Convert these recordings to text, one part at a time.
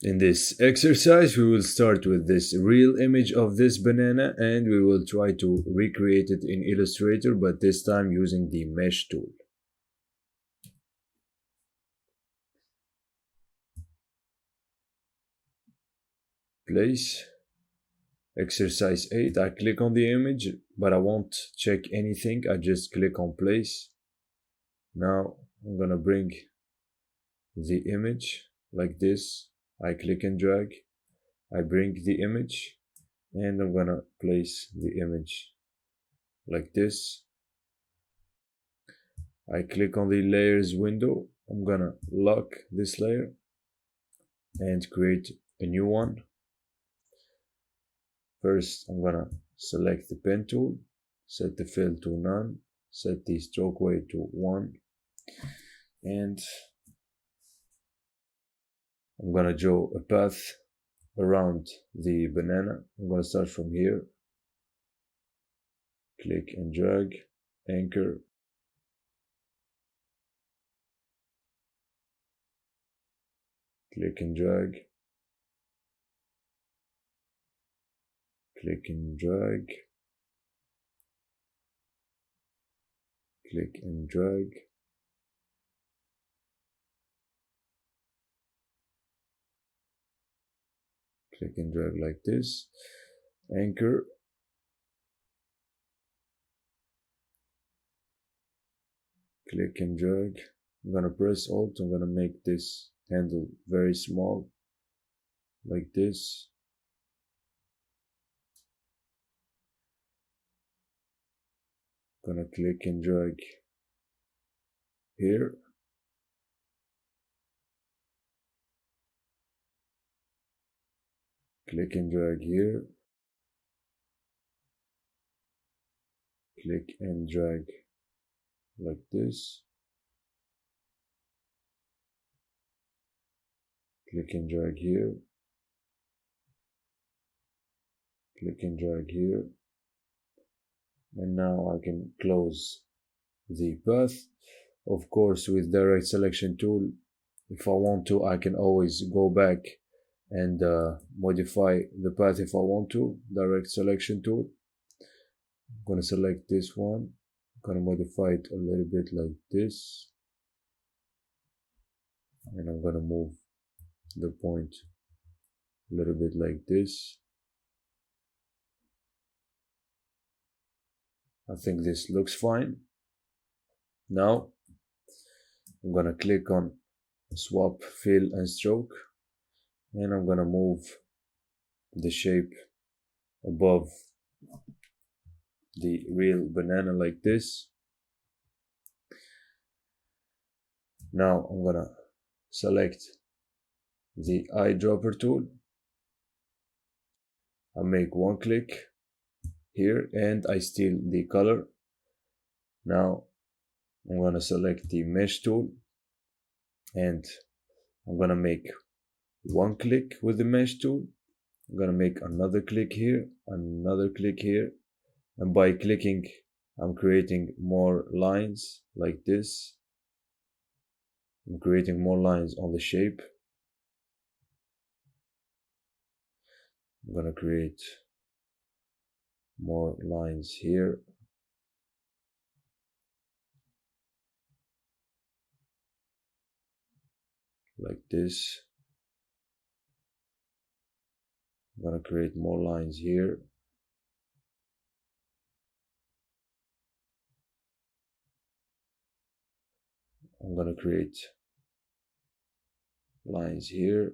In this exercise, we will start with this real image of this banana and we will try to recreate it in Illustrator, but this time using the mesh tool. Place. Exercise 8, I click on the image, but I won't check anything. I just click on place. Now I'm gonna bring the image like this. I click and drag. I bring the image and I'm gonna place the image like this. I click on the layers window. I'm gonna lock this layer and create a new one. First, I'm gonna select the pen tool, set the fill to none, set the stroke weight to 1, and I'm gonna draw a path around the banana. I'm gonna start from here, click and drag, anchor, click and drag, click and drag, click and drag, click and drag like this, anchor, click and drag. I'm gonna press Alt. I'm gonna make this handle very small, like this. Gonna click and drag here. Click and drag here. Click and drag like this. Click and drag here. Click and drag here. And now I can close the path. Of course, with direct selection tool, if I want to, I can always go back and modify the path if I want to. Direct selection tool. I'm gonna select this one. I'm gonna modify it a little bit like this. And I'm gonna move the point a little bit like this. I think this looks fine. Now I'm gonna click on swap fill and stroke and I'm gonna move the shape above the real banana like this. Now I'm gonna select the eyedropper tool. I make one click here and I steal the color. Now I'm gonna select the mesh tool and I'm gonna make one click with the mesh tool. I'm gonna make another click here, another click here, and by clicking I'm creating more lines like this. I'm creating more lines on the shape. I'm gonna create more lines here like this. I'm gonna create more lines here. I'm gonna create lines here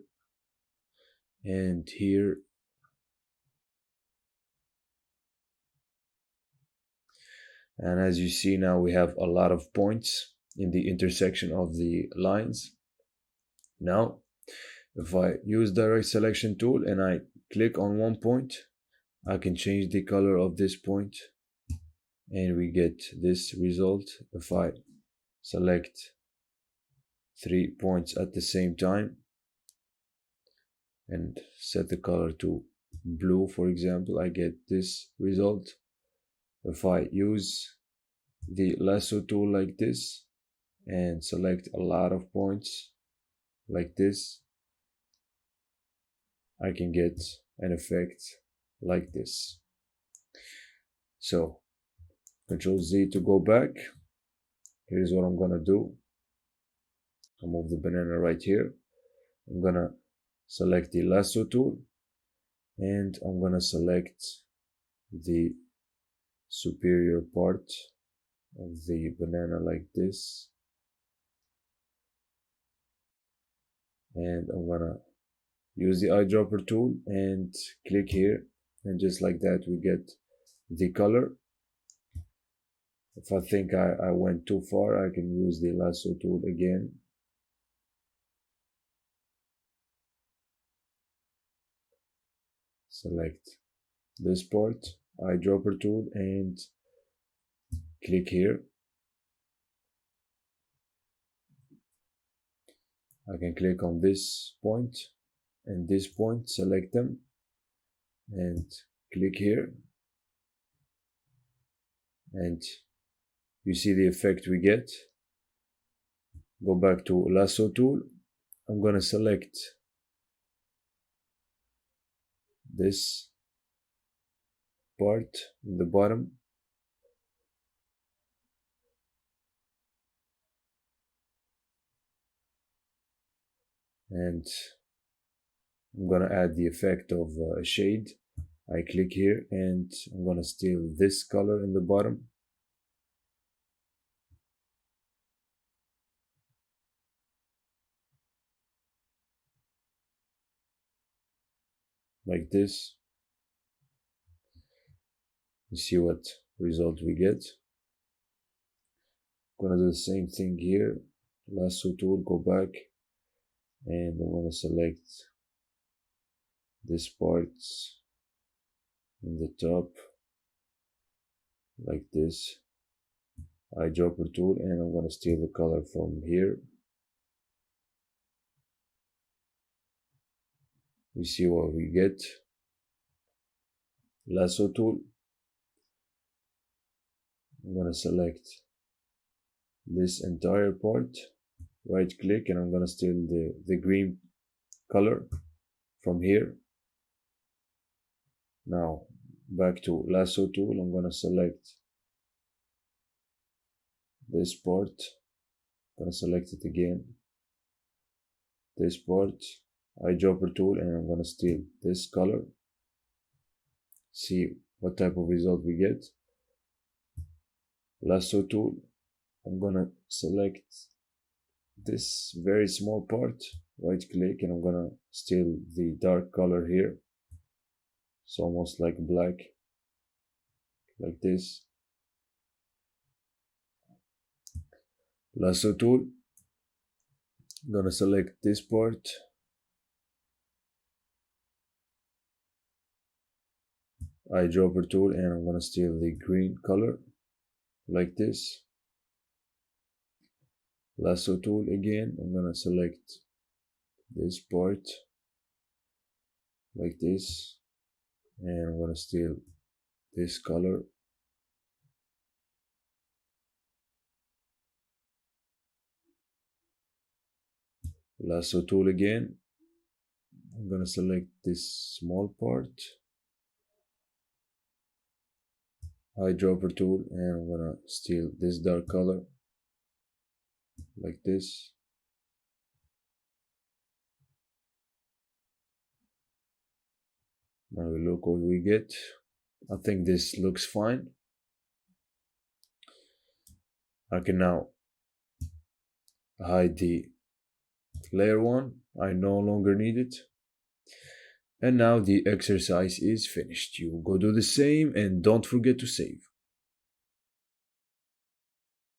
and here. And as you see now, we have a lot of points in the intersection of the lines. Now, if I use direct selection tool and I click on one point, I can change the color of this point and we get this result. If I select 3 points at the same time and set the color to blue, for example, I get this result. If I use the lasso tool like this and select a lot of points like this, I can get an effect like this. So Control Z to go back. Here's what I'm gonna do. I'll move the banana right here. I'm gonna select the lasso tool, and I'm gonna select the superior part of the banana like this, and I'm gonna use the eyedropper tool and click here, and just like that we get the color. If I think I went too far, I can use the lasso tool again. Select this part, eyedropper tool, and click here. I can click on this point and this point, select them, and click here, and you see the effect we get. Go back to lasso tool. I'm gonna select this part in the bottom, and I'm gonna add the effect of a shade. I click here and I'm gonna steal this color in the bottom, like this. You see what result we get. I'm gonna do the same thing here. Lasso tool, go back, and I'm gonna select this part in the top, like this. Eyedropper tool, and I'm gonna steal the color from here. You see what we get. Lasso tool. I'm gonna select this entire part, right click, and I'm gonna steal the green color from here. Now back to lasso tool, I'm gonna select this part, I'm gonna select it again, this part, eyedropper tool, and I'm gonna steal this color. See what type of result we get. Lasso tool, I'm gonna select this very small part, right click, and I'm gonna steal the dark color here. It's almost like black, like this. Lasso tool, I'm gonna select this part, eyedropper tool, and I'm gonna steal the green color, like this. Lasso tool again, I'm gonna select this part, like this, and I'm gonna steal this color. Lasso tool again, I'm gonna select this small part, eyedropper tool, and I'm gonna steal this dark color, like this. Now we look what we get. I think this looks fine. I can now hide the layer 1. I no longer need it. And now the exercise is finished. You go do the same and don't forget to save.